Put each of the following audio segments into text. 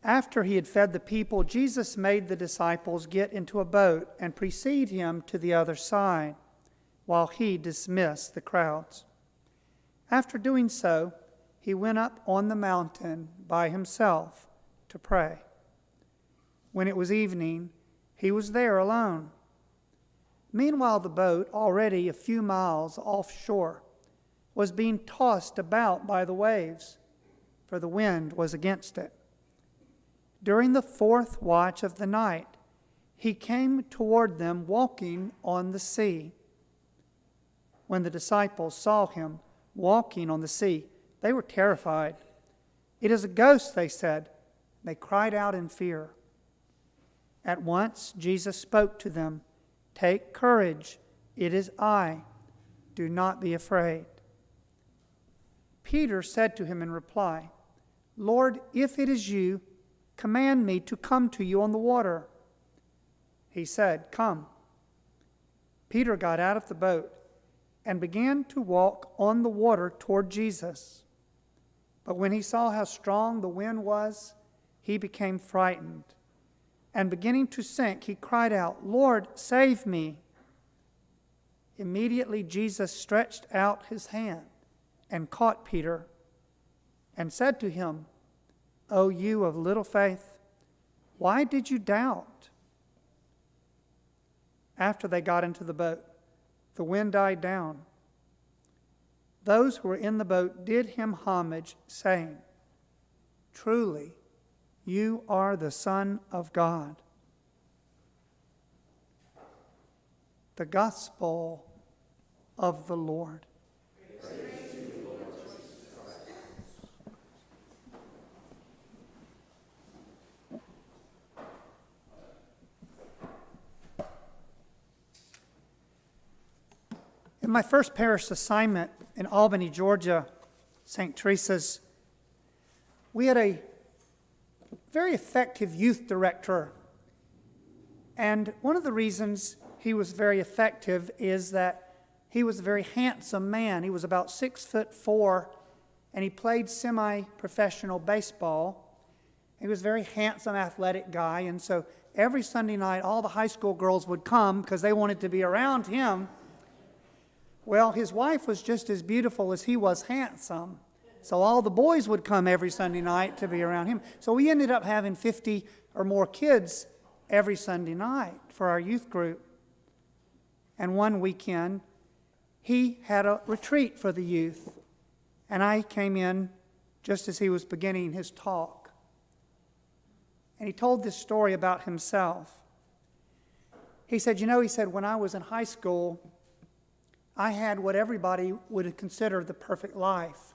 After he had fed the people, Jesus made the disciples get into a boat and precede him to the other side, while he dismissed the crowds. After doing so, he went up on the mountain by himself to pray. When it was evening, he was there alone. Meanwhile, the boat, already a few miles offshore, was being tossed about by the waves, for the wind was against it. During the 4th watch of the night, he came toward them walking on the sea. When the disciples saw him walking on the sea, they were terrified. "It is a ghost," they said. They cried out in fear. At once Jesus spoke to them, "Take courage, it is I. Do not be afraid." Peter said to him in reply, "Lord, if it is you, command me to come to you on the water." He said, "Come." Peter got out of the boat and began to walk on the water toward Jesus. But when he saw how strong the wind was, he became frightened. And beginning to sink, he cried out, "Lord, save me." Immediately Jesus stretched out his hand and caught Peter and said to him, "O you of little faith, why did you doubt?" After they got into the boat, the wind died down. Those who were in the boat did him homage, saying, "Truly, you are the Son of God." The Gospel of the Lord. Praise to you, Lord Jesus Christ. In my first parish assignment in Albany, Georgia, St. Teresa's, we had a very effective youth director. And one of the reasons he was very effective is that he was a very handsome man. He was about 6'4", and he played semi-professional baseball. He was a very handsome, athletic guy, and so every Sunday night, all the high school girls would come because they wanted to be around him. Well, his wife was just as beautiful as he was handsome. So all the boys would come every Sunday night to be around him. So we ended up having 50 or more kids every Sunday night for our youth group. And one weekend, he had a retreat for the youth. And I came in just as he was beginning his talk. And he told this story about himself. He said, when I was in high school, I had what everybody would consider the perfect life.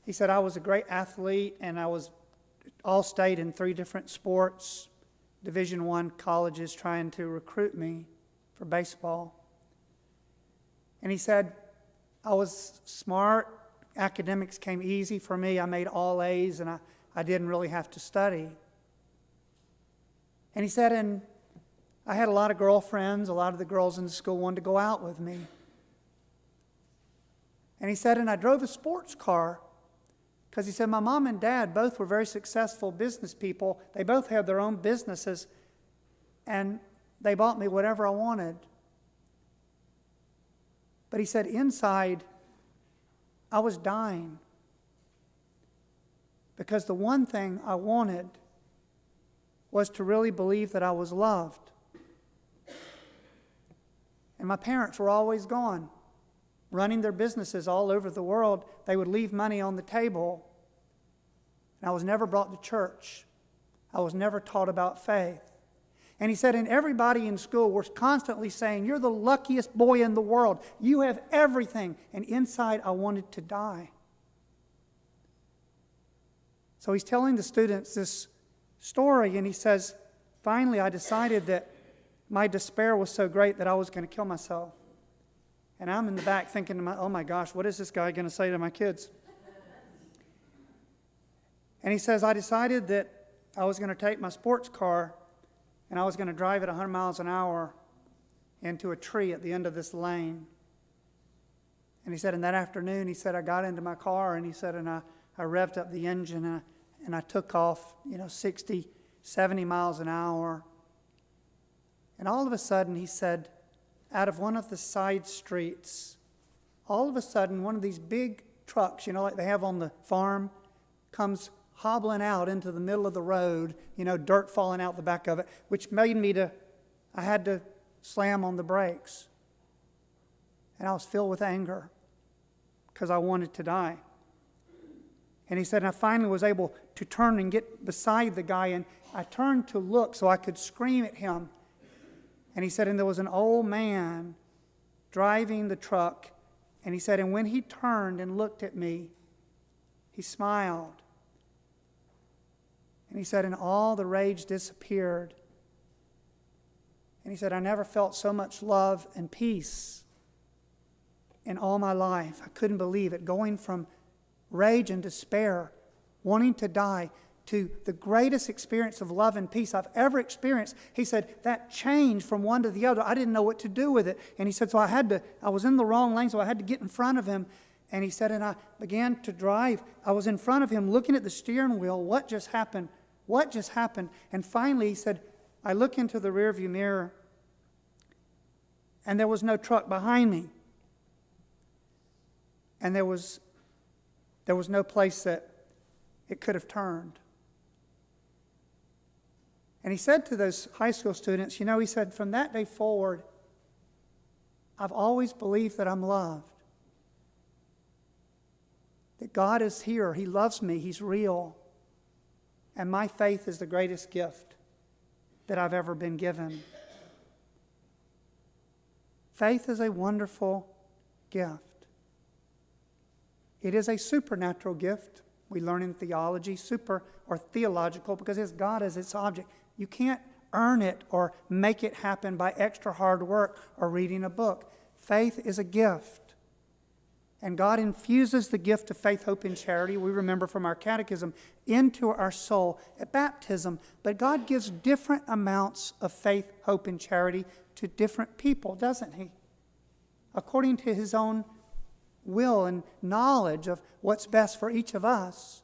He said, I was a great athlete, and I was all-state in 3 different sports, Division I colleges trying to recruit me for baseball. And he said, I was smart, academics came easy for me, I made all A's, and I didn't really have to study. And he said, and I had a lot of girlfriends. A lot of the girls in the school wanted to go out with me. And he said, and I drove a sports car because he said my mom and dad both were very successful business people. They both had their own businesses, and they bought me whatever I wanted. But he said inside, I was dying because the one thing I wanted was to really believe that I was loved. And my parents were always gone, running their businesses all over the world. They would leave money on the table. And I was never brought to church. I was never taught about faith. And he said, and everybody in school was constantly saying, you're the luckiest boy in the world. You have everything. And inside, I wanted to die. So he's telling the students this story, and he says, finally, I decided that my despair was so great that I was going to kill myself. And I'm in the back thinking, oh my gosh, what is this guy going to say to my kids? And he says, I decided that I was going to take my sports car and I was going to drive at 100 miles an hour into a tree at the end of this lane. And he said, in that afternoon, he said, I got into my car, and he said, and I revved up the engine, and I took off, 60, 70 miles an hour. And all of a sudden, he said, out of one of the side streets, all of a sudden, one of these big trucks, like they have on the farm, comes hobbling out into the middle of the road, dirt falling out the back of it, which made me I had to slam on the brakes. And I was filled with anger because I wanted to die. And he said, and I finally was able to turn and get beside the guy, and I turned to look so I could scream at him. And he said, and there was an old man driving the truck, and he said, and when he turned and looked at me, he smiled. And he said, and all the rage disappeared. And he said, I never felt so much love and peace in all my life. I couldn't believe it. Going from rage and despair, wanting to die, to the greatest experience of love and peace I've ever experienced. He said, that changed from one to the other. I didn't know what to do with it. And he said, so I was in the wrong lane, so I had to get in front of him. And he said, and I began to drive. I was in front of him looking at the steering wheel. What just happened? What just happened? And finally, he said, I look into the rearview mirror, and there was no truck behind me. And there was no place that it could have turned. And he said to those high school students, he said, from that day forward, I've always believed that I'm loved. That God is here. He loves me. He's real. And my faith is the greatest gift that I've ever been given. Faith is a wonderful gift. It is a supernatural gift. We learn in theology, super or theological, because it's God as its object. You can't earn it or make it happen by extra hard work or reading a book. Faith is a gift. And God infuses the gift of faith, hope, and charity, we remember from our catechism, into our soul at baptism. But God gives different amounts of faith, hope, and charity to different people, doesn't He? According to His own will and knowledge of what's best for each of us.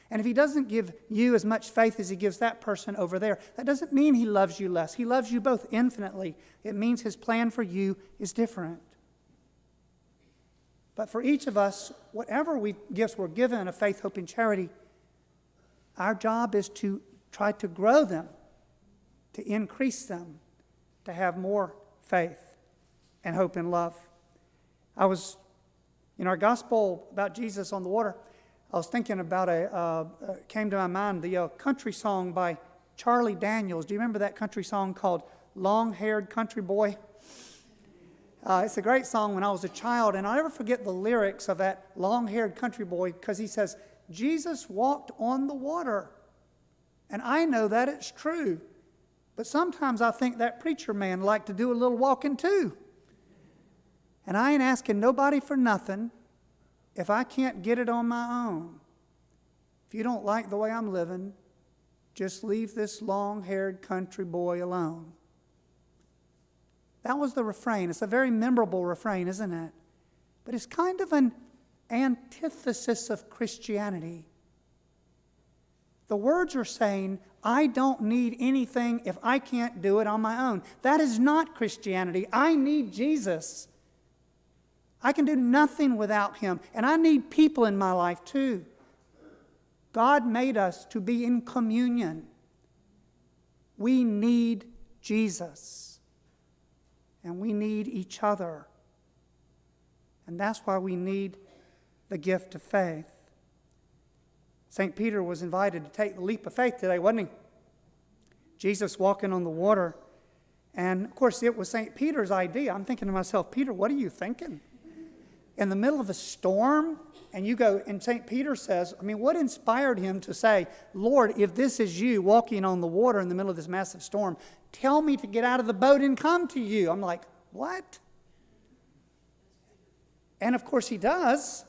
And if He doesn't give you as much faith as He gives that person over there, that doesn't mean He loves you less. He loves you both infinitely. It means His plan for you is different. But for each of us, whatever gifts we're given of faith, hope, and charity, our job is to try to grow them, to increase them, to have more faith and hope and love. I was, in our gospel about Jesus on the water, I was thinking about came to my mind, the country song by Charlie Daniels. Do you remember that country song called Long-Haired Country Boy? It's a great song when I was a child, and I'll never forget the lyrics of that long-haired country boy, because he says, Jesus walked on the water, and I know that it's true, but sometimes I think that preacher man liked to do a little walking too. And I ain't asking nobody for nothing if I can't get it on my own. If you don't like the way I'm living, just leave this long-haired country boy alone. That was the refrain. It's a very memorable refrain, isn't it? But it's kind of an antithesis of Christianity. The words are saying, I don't need anything if I can't do it on my own. That is not Christianity. I need Jesus. I can do nothing without Him. And I need people in my life too. God made us to be in communion. We need Jesus. And we need each other. And that's why we need the gift of faith. St. Peter was invited to take the leap of faith today, wasn't he? Jesus walking on the water. And of course, it was St. Peter's idea. I'm thinking to myself, Peter, what are you thinking? In the middle of a storm, and you go, and St. Peter says, what inspired him to say, Lord, if this is you walking on the water in the middle of this massive storm, tell me to get out of the boat and come to you. I'm like, what? And of course he does.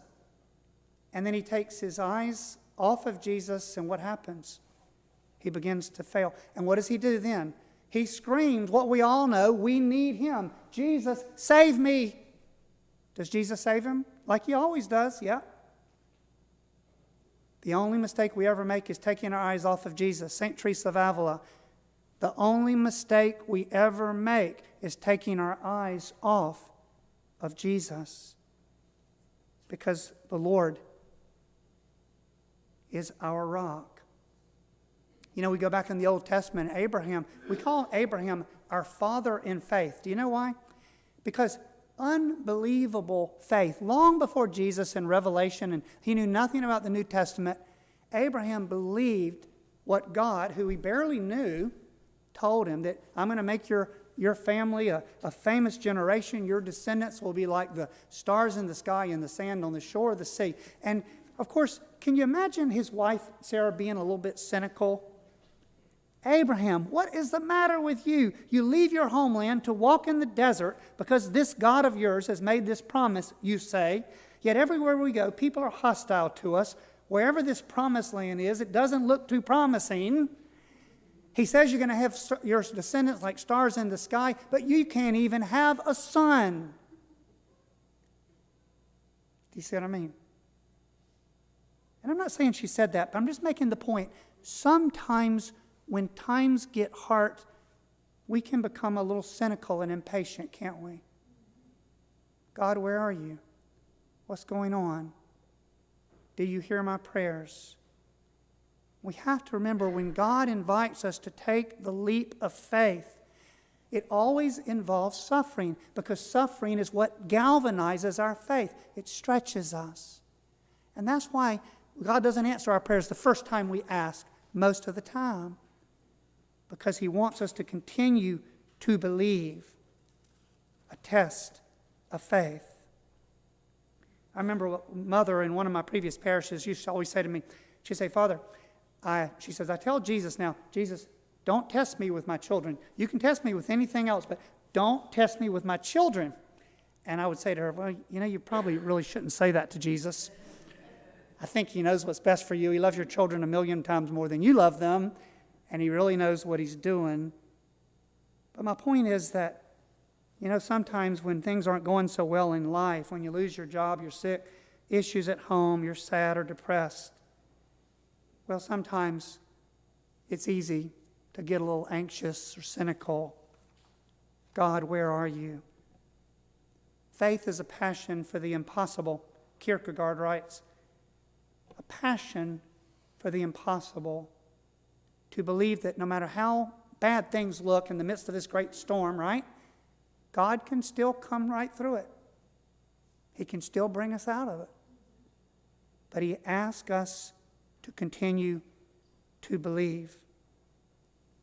And then he takes his eyes off of Jesus, and what happens? He begins to fail. And what does he do then? He screams what we all know, we need Him. Jesus, save me. Does Jesus save him? Like He always does, yeah. The only mistake we ever make is taking our eyes off of Jesus. St. Teresa of Avila, the only mistake we ever make is taking our eyes off of Jesus. Because the Lord is our rock. You know, we go back in the Old Testament, Abraham, we call Abraham our father in faith. Do you know why? Because unbelievable faith. Long before Jesus in Revelation, and he knew nothing about the New Testament, Abraham believed what God, who he barely knew, told him, that I'm going to make your family a famous generation. Your descendants will be like the stars in the sky and the sand on the shore of the sea. And of course, can you imagine his wife, Sarah, being a little bit cynical? Abraham, what is the matter with you? You leave your homeland to walk in the desert because this God of yours has made this promise, you say. Yet everywhere we go, people are hostile to us. Wherever this promised land is, it doesn't look too promising. He says you're going to have your descendants like stars in the sky, but you can't even have a son. Do you see what I mean? And I'm not saying she said that, but I'm just making the point. Sometimes when times get hard, we can become a little cynical and impatient, can't we? God, where are you? What's going on? Do you hear my prayers? We have to remember when God invites us to take the leap of faith, it always involves suffering, because suffering is what galvanizes our faith. It stretches us. And that's why God doesn't answer our prayers the first time we ask, most of the time, because He wants us to continue to believe, a test of faith. I remember a mother in one of my previous parishes used to always say to me, she'd say, Father, she says, I tell Jesus now, Jesus, don't test me with my children. You can test me with anything else, but don't test me with my children. And I would say to her, well, you know, you probably really shouldn't say that to Jesus. I think He knows what's best for you. He loves your children 1,000,000 times more than you love them, and He really knows what He's doing. But my point is that, you know, sometimes when things aren't going so well in life, when you lose your job, you're sick, issues at home, you're sad or depressed, well, sometimes it's easy to get a little anxious or cynical. God, where are you? Faith is a passion for the impossible. Kierkegaard writes, a passion for the impossible. To believe that no matter how bad things look in the midst of this great storm, right? God can still come right through it. He can still bring us out of it. But He asks us to continue to believe.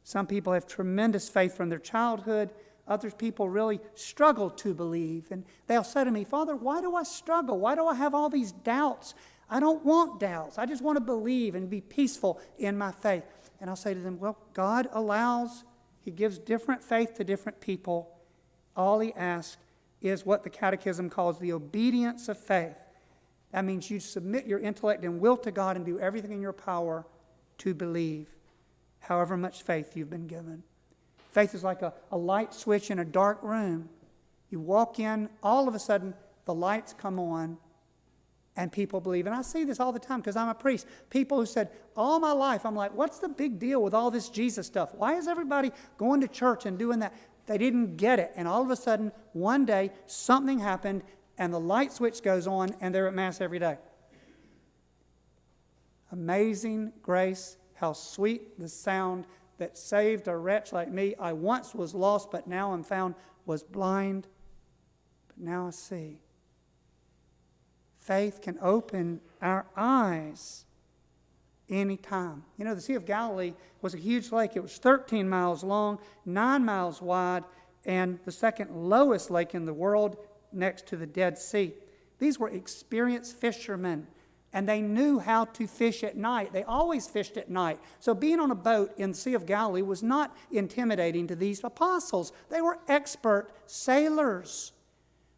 Some people have tremendous faith from their childhood. Other people really struggle to believe. And they'll say to me, Father, why do I struggle? Why do I have all these doubts? I don't want doubts. I just want to believe and be peaceful in my faith. And I'll say to them, well, God allows, He gives different faith to different people. All He asks is what the Catechism calls the obedience of faith. That means you submit your intellect and will to God and do everything in your power to believe, however much faith you've been given. Faith is like a light switch in a dark room. You walk in, all of a sudden, the lights come on, and people believe. And I see this all the time because I'm a priest. People who said, all my life, I'm like, what's the big deal with all this Jesus stuff? Why is everybody going to church and doing that? They didn't get it. And all of a sudden, one day, something happened, and the light switch goes on, and they're at Mass every day. Amazing grace, how sweet the sound that saved a wretch like me. I once was lost, but now I'm found, was blind, but now I see. Faith can open our eyes anytime. You know, the Sea of Galilee was a huge lake. It was 13 miles long, 9 miles wide, and the second lowest lake in the world next to the Dead Sea. These were experienced fishermen, and they knew how to fish at night. They always fished at night. So being on a boat in the Sea of Galilee was not intimidating to these apostles. They were expert sailors.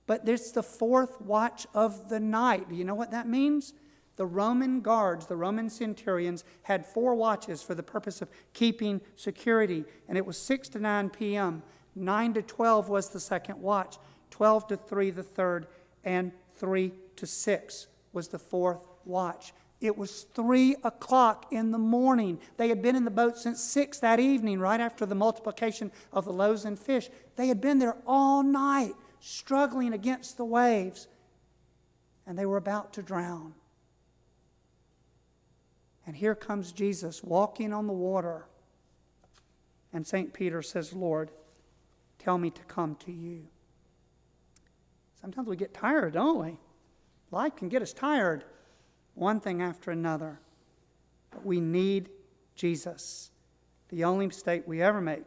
But it's the fourth watch of the night. Do you know what that means? The Roman guards, the Roman centurions, had 4 watches for the purpose of keeping security. And it was 6 to 9 p.m. 9 to 12 was the second watch. 12 to 3 the third. And 3 to 6 was the fourth watch. It was 3 o'clock in the morning. They had been in the boat since 6 that evening, right after the multiplication of the loaves and fish. They had been there all night, struggling against the waves, and they were about to drown. And here comes Jesus walking on the water. And St. Peter says, Lord, tell me to come to you. Sometimes we get tired, don't we? Life can get us tired, one thing after another. But we need Jesus. The only mistake we ever make,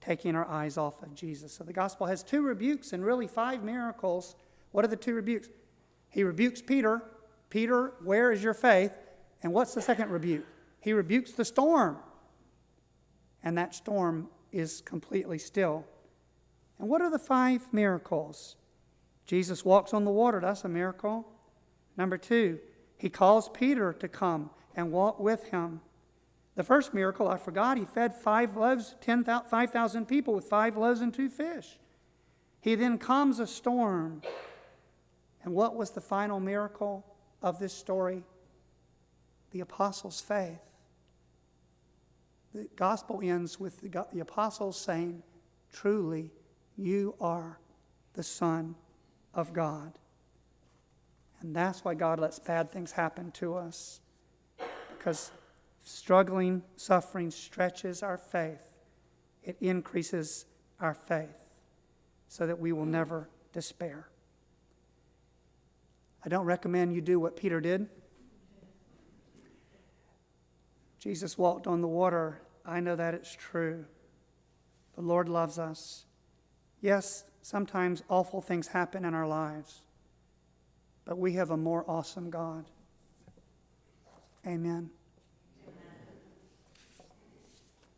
taking our eyes off of Jesus. So the gospel has 2 rebukes and really 5 miracles. What are the 2 rebukes? He rebukes Peter. Peter, where is your faith? And what's the second rebuke? He rebukes the storm. And that storm is completely still. And what are the 5 miracles? Jesus walks on the water. That's a miracle. Number 2, he calls Peter to come and walk with him. The first miracle, I forgot, he fed 5,000 people with 5 loaves and 2 fish. He then calms a storm. And what was the final miracle of this story? The apostles' faith. The gospel ends with the apostles saying, truly, you are the Son of God. And that's why God lets bad things happen to us. Because struggling, suffering stretches our faith. It increases our faith so that we will never despair. I don't recommend you do what Peter did. Jesus walked on the water. I know that it's true. The Lord loves us. Yes, sometimes awful things happen in our lives, but we have a more awesome God. Amen.